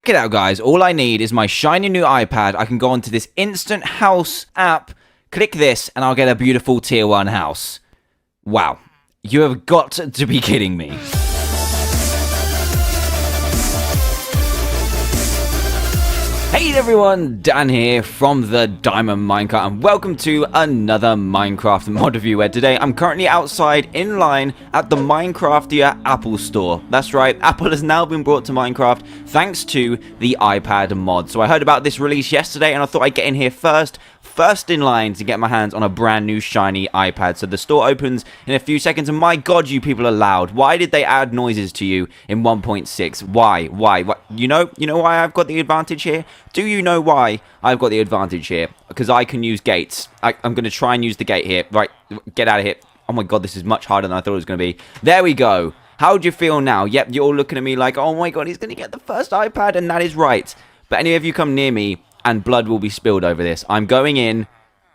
Check it out, guys. All I need is my shiny new iPad. I can go onto this Instant House app, click this, and I'll get a beautiful tier 1 house. Wow. You have got to be kidding me. Hey everyone, Dan here from the Diamond Minecart, and welcome to another Minecraft mod review, where today I'm currently outside in line at the Minecraftia Apple store. That's right, Apple has now been brought to Minecraft thanks to the iPad mod. So I heard about this release yesterday and I thought I'd get in here first in line to get my hands on a brand new shiny iPad. So the store opens in a few seconds, and my god, you people are loud. Why did they add noises to you in 1.6? Why? You know why I've got the advantage here? Do you know why I've got the advantage here? Because I can use gates. I'm going to try and use the gate here. Right, get out of here. Oh my god, this is much harder than I thought it was going to be. There we go. How do you feel now? Yep, you're all looking at me like, oh my god, he's going to get the first iPad, and that is right. But any of you come near me, and blood will be spilled over this. I'm going in.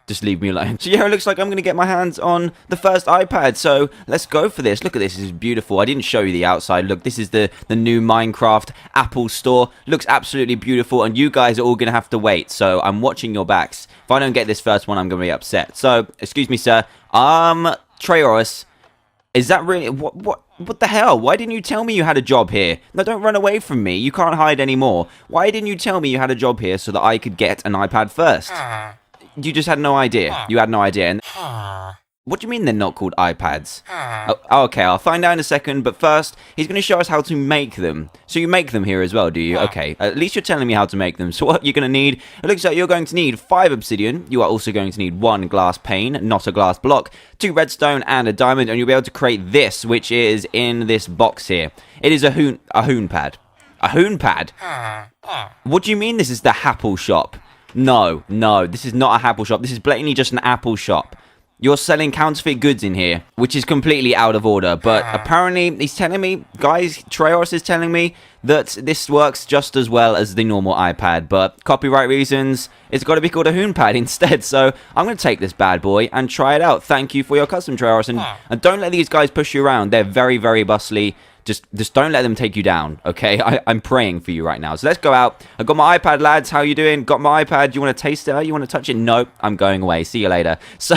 Just leave me alone. So yeah, it looks like I'm going to get my hands on the first iPad. So let's go for this. Look at this. This is beautiful. I didn't show you the outside. Look, this is the new Minecraft Apple store. Looks absolutely beautiful. And you guys are all going to have to wait. So I'm watching your backs. If I don't get this first one, I'm going to be upset. So, excuse me, sir. Treoris. Is that really... What the hell? Why didn't you tell me you had a job here? No, don't run away from me. You can't hide anymore. Why didn't you tell me you had a job here so that I could get an iPad first? You just had no idea. You had no idea. And what do you mean they're not called iPads? Oh, okay, I'll find out in a second. But first, he's going to show us how to make them. So you make them here as well, do you? Okay, at least you're telling me how to make them. So what you're going to need, it looks like you're going to need 5 obsidian. You are also going to need 1 glass pane, not a glass block, 2 redstone, and a diamond. And you'll be able to create this, which is in this box here. It is a hoon pad. A hoon pad? What do you mean this is the Apple shop? No, this is not a Apple shop. This is blatantly just an Apple shop. You're selling counterfeit goods in here, which is completely out of order. But apparently, he's telling me, guys, Treos is telling me that this works just as well as the normal iPad. But copyright reasons, it's got to be called a HoonPad instead. So I'm going to take this bad boy and try it out. Thank you for your custom, Treos. And don't let these guys push you around. They're very, very bustly. Just don't let them take you down, okay? I'm praying for you right now. So let's go out. I've got my iPad, lads. How you doing? Got my iPad. You want to taste it? You want to touch it? No, I'm going away. See you later. So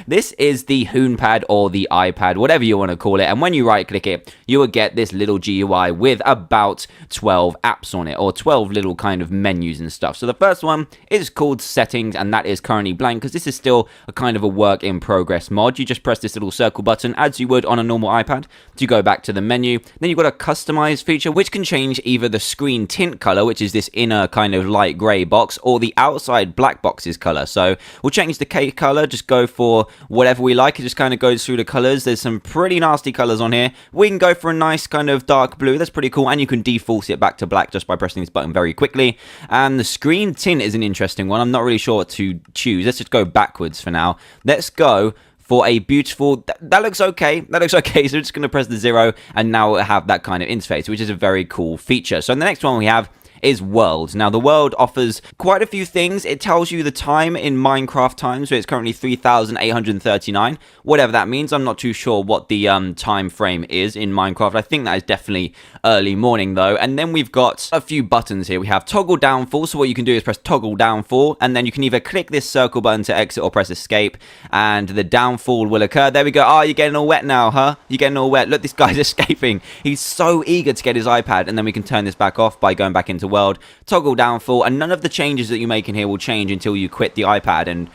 this is the HoonPad or the iPad, whatever you want to call it. And when you right-click it, you will get this little GUI with about 12 apps on it, or 12 little kind of menus and stuff. So the first one is called Settings, and that is currently blank because this is still a kind of a work in progress mod. You just press this little circle button as you would on a normal iPad to go back to the menu. Then you've got a customize feature, which can change either the screen tint color, which is this inner kind of light gray box, or the outside black box's color. So we'll change the cake color, just go for whatever we like. It just kind of goes through the colors. There's some pretty nasty colors on here. We can go for a nice kind of dark blue. That's pretty cool. And you can default it back to black just by pressing this button very quickly. And the screen tint is an interesting one. I'm not really sure what to choose. Let's just go backwards for now. Let's go for a beautiful, that looks okay. That looks okay. So we're just going to press the 0, and now we'll have that kind of interface, which is a very cool feature. So the next one we have is world. Now the world offers quite a few things. It tells you the time in Minecraft time, so it's currently 3,839, whatever that means. I'm not too sure what the time frame is in Minecraft. I think that is definitely early morning though. And then we've got a few buttons here. We have toggle downfall, so what you can do is press toggle downfall, and then you can either click this circle button to exit or press escape, and the downfall will occur. There we go. Oh, you're getting all wet now, huh? You're getting all wet. Look, this guy's escaping. He's so eager to get his iPad. And then we can turn this back off by going back into world, toggle downfall, and none of the changes that you make in here will change until you quit the iPad. And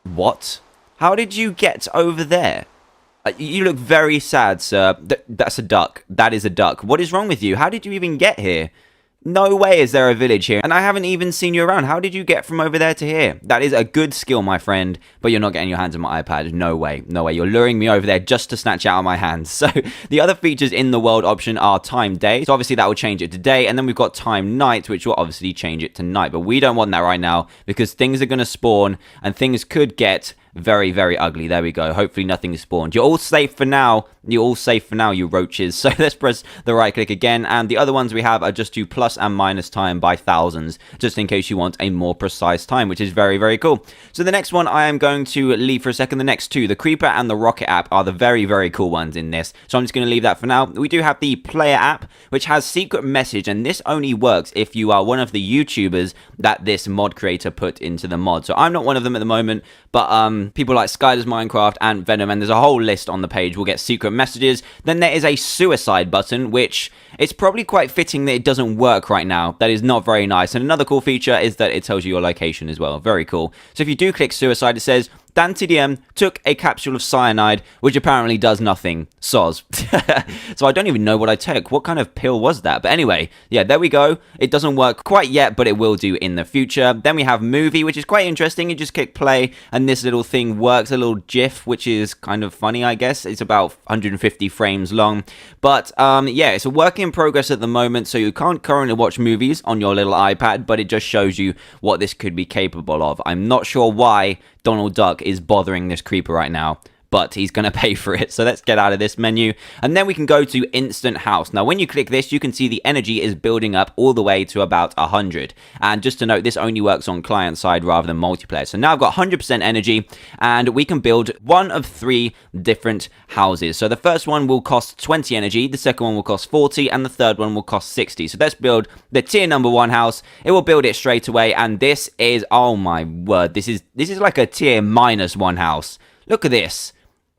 what? How did you get over there? You look very sad, sir. That's a duck. That is a duck. What is wrong with you? How did you even get here? No way is there a village here, and I haven't even seen you around. How did you get from over there to here? That is a good skill, my friend, but you're not getting your hands on my iPad. No way. No way. You're luring me over there just to snatch it out of my hands. So the other features in the world option are time day. So obviously that will change it to day, and then we've got time night, which will obviously change it to night. But we don't want that right now because things are going to spawn and things could get Very, very ugly. There we go. Hopefully nothing is spawned. You're all safe for now. You're all safe for now, you roaches. So let's press the right click again. And the other ones we have are just to plus and minus time by thousands, just in case you want a more precise time, which is very, very cool. So the next one I am going to leave for a second. The next two, the Creeper and the Rocket app, are the very, very cool ones in this. So I'm just going to leave that for now. We do have the Player app, which has secret message. And this only works if you are one of the YouTubers that this mod creator put into the mod. So I'm not one of them at the moment, but people like Skyler's Minecraft and Venom, and there's a whole list on the page, will get secret messages. Then there is a suicide button, which it's probably quite fitting that it doesn't work right now. That is not very nice. And another cool feature is that it tells you your location as well. Very cool. So if you do click suicide, it says Dan TDM took a capsule of cyanide, which apparently does nothing. Soz. So I don't even know what I took. What kind of pill was that? But anyway, yeah, there we go. It doesn't work quite yet, but it will do in the future. Then we have movie, which is quite interesting. You just click play, and this little thing works. A little GIF, which is kind of funny, I guess. It's about 150 frames long. But yeah, it's a work in progress at the moment, so you can't currently watch movies on your little iPad, but it just shows you what this could be capable of. I'm not sure why Donald Duck is bothering this creeper right now, but he's going to pay for it. So let's get out of this menu, and then we can go to Instant House. Now, when you click this, you can see the energy is building up all the way to about 100. And just to note, this only works on client side rather than multiplayer. So now I've got 100% energy, and we can build one of 3 different houses. So the first one will cost 20 energy, the second one will cost 40, and the third one will cost 60. So let's build the tier number 1 house. It will build it straight away, and this is, oh my word, this is like a tier -1 house. Look at this.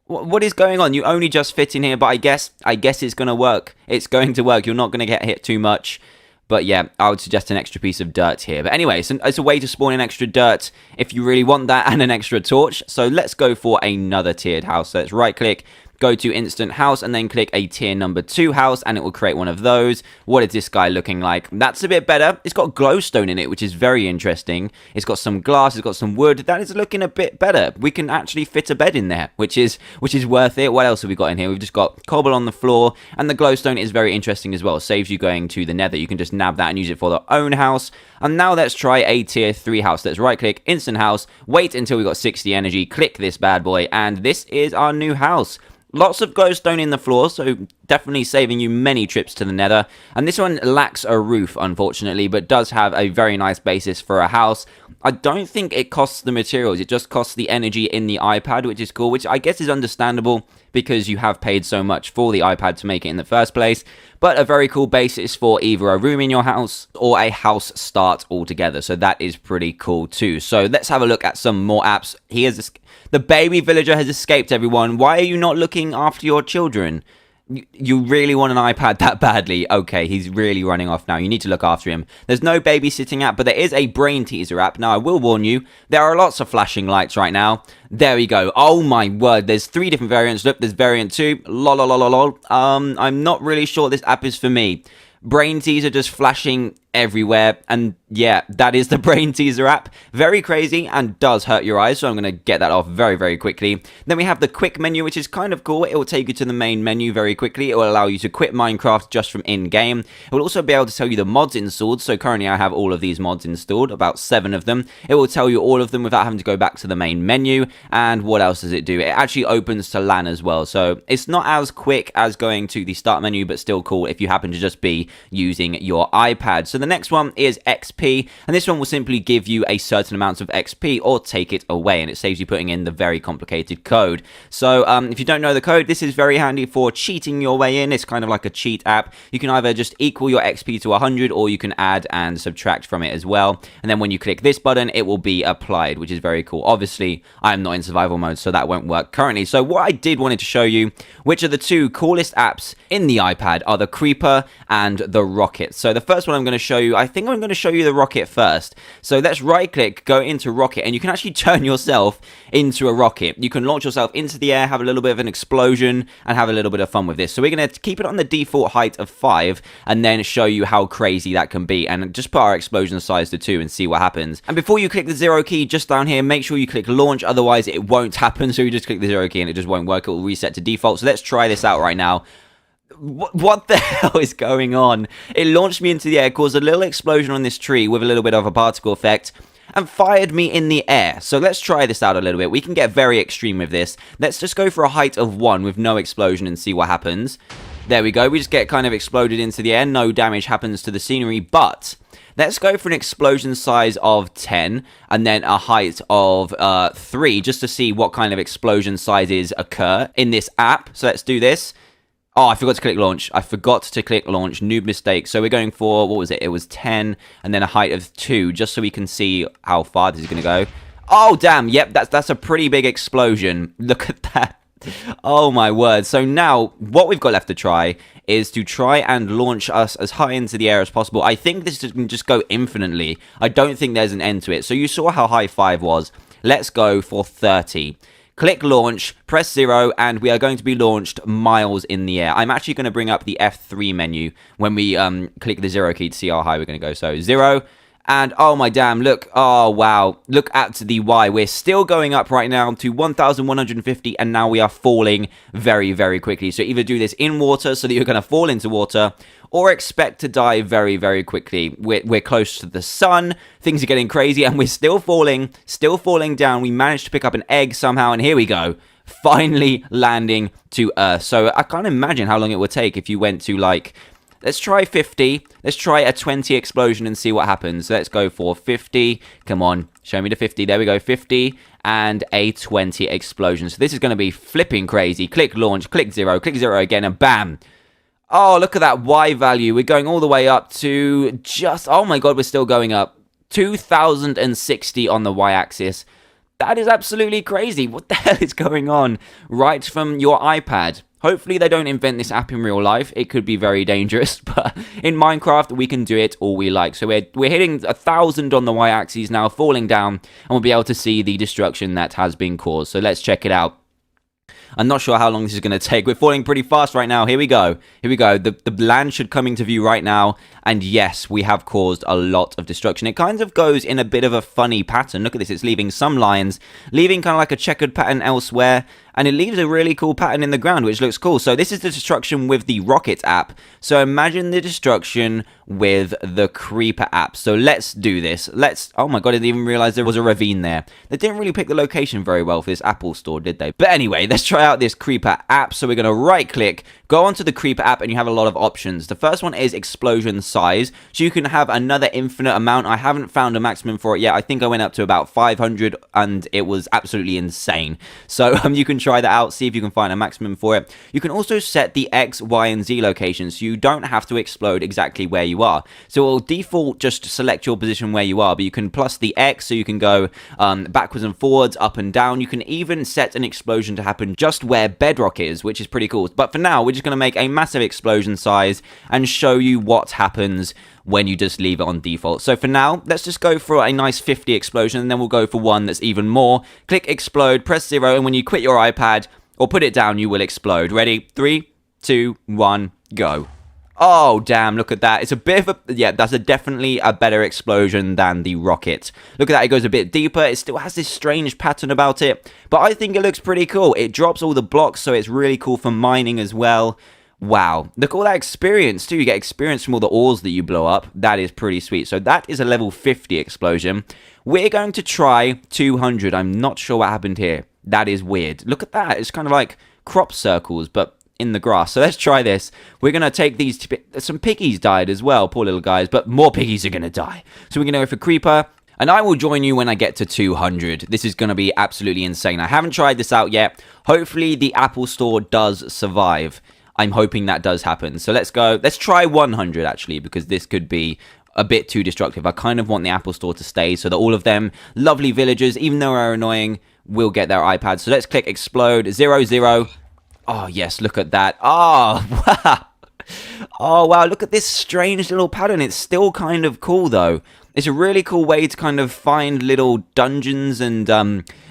What is going on? You only just fit in here, but I guess it's going to work. It's going to work. You're not going to get hit too much. But yeah, I would suggest an extra piece of dirt here. But anyway, it's a way to spawn in extra dirt if you really want that, and an extra torch. So let's go for another tiered house. So let's right click, go to Instant House, and then click a tier number 2 house, and it will create one of those. What is this guy looking like? That's a bit better. It's got glowstone in it, which is very interesting. It's got some glass, it's got some wood. That is looking a bit better. We can actually fit a bed in there, which is worth it. What else have we got in here? We've just got cobble on the floor, and the glowstone is very interesting as well. Saves you going to the nether. You can just nab that and use it for their own house. And now let's try a tier 3 house. Let's right click, Instant House, wait until we got 60 energy, click this bad boy, and this is our new house. Lots of glowstone in the floor, so definitely saving you many trips to the nether. And this one lacks a roof, unfortunately, but does have a very nice basis for a house. I don't think it costs the materials, it just costs the energy in the iPad, which is cool, which I guess is understandable because you have paid so much for the iPad to make it in the first place. But a very cool basis for either a room in your house or a house start altogether. So that is pretty cool too. So let's have a look at some more apps. The baby villager has escaped, everyone. Why are you not looking after your children? You really want an iPad that badly? Okay, he's really running off now. You need to look after him. There's no babysitting app, but there is a brain teaser app. Now, I will warn you, there are lots of flashing lights right now. There we go. Oh my word, there's 3 different variants. Look, there's variant 2. Lol. I'm not really sure this app is for me. Brain teaser just flashing everywhere, and yeah, that is the brain teaser app. Very crazy and does hurt your eyes, so I'm going to get that off very, very quickly. Then we have the quick menu, which is kind of cool. It will take you to the main menu very quickly. It will allow you to quit Minecraft just from in-game. It will also be able to tell you the mods installed, so currently I have all of these mods installed, about 7 of them. It will tell you all of them without having to go back to the main menu. And what else does it do? It actually opens to LAN as well, so it's not as quick as going to the start menu, but still cool if you happen to just be using your iPad. So the next one is XP, and this one will simply give you a certain amount of XP or take it away, and it saves you putting in the very complicated code. So if you don't know the code, this is very handy for cheating your way in. It's kind of like a cheat app. You can either just equal your XP to 100, or you can add and subtract from it as well. And then when you click this button, it will be applied, which is very cool. Obviously, I'm not in survival mode, so that won't work currently. So what I did wanted to show you, which are the 2 coolest apps in the iPad, are the Creeper and the Rocket. So the first one I'm going to show you, I think I'm going to show you the Rocket first. So let's right click, go into Rocket, and you can actually turn yourself into a rocket. You can launch yourself into the air, have a little bit of an explosion, and have a little bit of fun with this. So we're going to keep it on the default height of 5, and then show you how crazy that can be, and just put our explosion size to 2 and see what happens. And before you click the 0 key just down here, make sure you click launch, otherwise it won't happen. So you just click the 0 key and it just won't work. It will reset to default. So let's try this out right now. What the hell is going on? It launched me into the air, caused a little explosion on this tree with a little bit of a particle effect, and fired me in the air. So let's try this out a little bit. We can get very extreme with this. Let's just go for a height of 1 with no explosion and see what happens. There we go. We just get kind of exploded into the air. No damage happens to the scenery, but let's go for an explosion size of 10 and then a height of 3 just to see what kind of explosion sizes occur in this app. So let's do this. Oh, I forgot to click launch. I forgot to click launch. Noob mistake. So we're going for, what was it? It was 10 and then a height of 2 just so we can see how far this is going to go. Oh, damn. Yep, that's a pretty big explosion. Look at that. Oh my word. So now what we've got left to try is to try and launch us as high into the air as possible. I think this can just go infinitely. I don't think there's an end to it. So you saw how high 5 was. Let's go for 30. Click launch, press 0, and we are going to be launched miles in the air. I'm actually going to bring up the F3 menu when we click the 0 key to see how high we're going to go. So 0. And, oh my damn, look, oh wow, look at the Y. We're still going up right now to 1,150, and now we are falling very, very quickly. So either do this in water so that you're going to fall into water, or expect to die very, very quickly. We're close to the sun, things are getting crazy, and we're still falling down. We managed to pick up an egg somehow, and here we go. Finally landing to Earth. So I can't imagine how long it would take if you went to, like, let's try 50. Let's try a 20 explosion and see what happens. So let's go for 50. Come on, show me the 50. There we go, 50 and a 20 explosion. So this is going to be flipping crazy. Click launch, click 0 again, and bam. Oh, look at that Y value. We're going all the way up to just, oh my god, we're still going up. 2,060 on the Y-axis. That is absolutely crazy. What the hell is going on? Right from your iPad. Hopefully they don't invent this app in real life. It could be very dangerous, but in Minecraft we can do it all we like. So we're hitting 1,000 on the y-axis now, falling down, and we'll be able to see the destruction that has been caused. So let's check it out. I'm not sure how long this is going to take. We're falling pretty fast right now. Here we go. Here we go. The land should come into view right now. And yes, we have caused a lot of destruction. It kind of goes in a bit of a funny pattern. Look at this. It's leaving some lines, leaving kind of like a checkered pattern elsewhere. And it leaves a really cool pattern in the ground, which looks cool. So this is the destruction with the Rocket app. So imagine the destruction with the Creeper app. So let's do this. Oh my god, I didn't even realize there was a ravine there. They didn't really pick the location very well for this Apple store, did they? But anyway, let's try out this Creeper app. So we're going to right click, go onto the Creeper app, and you have a lot of options. The first one is explosion size. So you can have another infinite amount. I haven't found a maximum for it yet. I think I went up to about 500 and it was absolutely insane. So you can try that out, see if you can find a maximum for it. You can also set the X, Y, and Z locations, so you don't have to explode exactly where you are. So it will default just select your position where you are, but you can plus the X, so you can go backwards and forwards, up and down. You can even set an explosion to happen just where bedrock is, which is pretty cool. But for now, we're just going to make a massive explosion size and show you what happens when you just leave it on default. So for now, let's just go for a nice 50 explosion, and then we'll go for one that's even more. Click explode, press 0, and when you quit your iPad or put it down, you will explode. Ready? 3, 2, 1, go. Oh, damn, look at that. It's a bit of a, yeah, that's definitely a better explosion than the rocket. Look at that, it goes a bit deeper. It still has this strange pattern about it, but I think it looks pretty cool. It drops all the blocks, so it's really cool for mining as well. Wow, look at all that experience too. You get experience from all the ores that you blow up. That is pretty sweet. So that is a level 50 explosion. We're going to try 200. I'm not sure what happened here. That is weird. Look at that. It's kind of like crop circles, but in the grass. So let's try this. We're going to take these, some piggies died as well, poor little guys, but more piggies are going to die. So we're going to go for creeper. And I will join you when I get to 200. This is going to be absolutely insane. I haven't tried this out yet. Hopefully the Apple Store does survive. I'm hoping that does happen. So let's go. Let's try 100 actually, because this could be a bit too destructive. I kind of want the Apple Store to stay so that all of them lovely villagers, even though they're annoying, will get their iPads. So let's click explode 0, 0. Oh yes, look at that. Oh wow. Oh wow, look at this strange little pattern. It's still kind of cool though. It's a really cool way to kind of find little dungeons and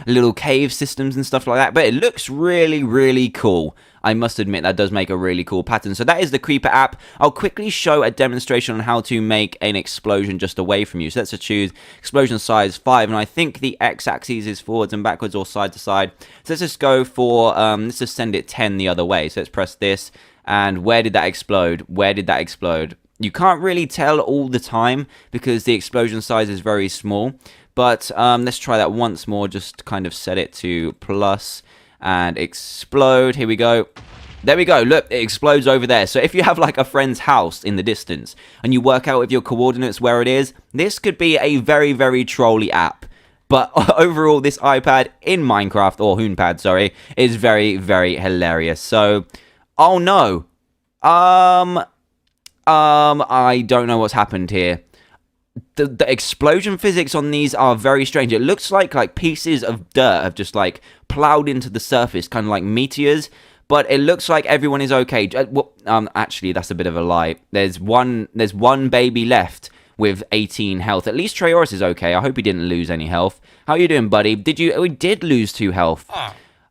little cave systems and stuff like that. But it looks really, really cool. I must admit that does make a really cool pattern. So that is the Creeper app. I'll quickly show a demonstration on how to make an explosion just away from you. So let's choose explosion size 5. And I think the x-axis is forwards and backwards or side to side. So let's just go for, let's just send it 10 the other way. So let's press this. And where did that explode? Where did that explode? You can't really tell all the time because the explosion size is very small. But let's try that once more. Just kind of set it to plus and explode. Here we go. There we go. Look, it explodes over there. So if you have like a friend's house in the distance and you work out with your coordinates where it is, this could be a very, very trolly app. But overall, this iPad in Minecraft, or Hoonpad, sorry, is very, very hilarious. So, oh no. I don't know what's happened here. The explosion physics on these are very strange. It looks like pieces of dirt have just like plowed into the surface, kind of like meteors. But it looks like everyone is okay. Well, actually, that's a bit of a lie. There's one baby left with 18 health. At least Trayaurus is okay. I hope he didn't lose any health. How you doing, buddy? We did lose 2 health.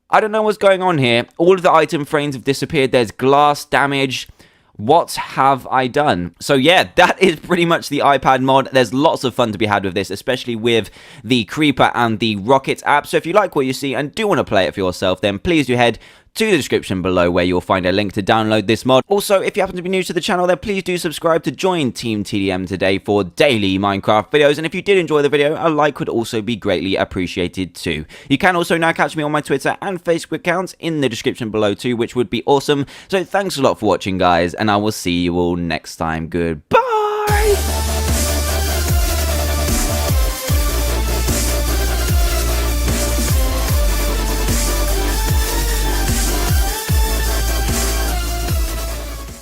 I don't know what's going on here. All of the item frames have disappeared. There's glass damage. What have I done? So yeah, that is pretty much the iPad mod. There's lots of fun to be had with this, especially with the Creeper and the Rocket app. So if you like what you see and do want to play it for yourself, then please do head to the description below where you'll find a link to download this mod. Also, if you happen to be new to the channel, then please do subscribe to join Team TDM today for daily Minecraft videos. And if you did enjoy the video, a like would also be greatly appreciated too. You can also now catch me on my Twitter and Facebook accounts in the description below too, which would be awesome. So thanks a lot for watching, guys, and I will see you all next time. Goodbye!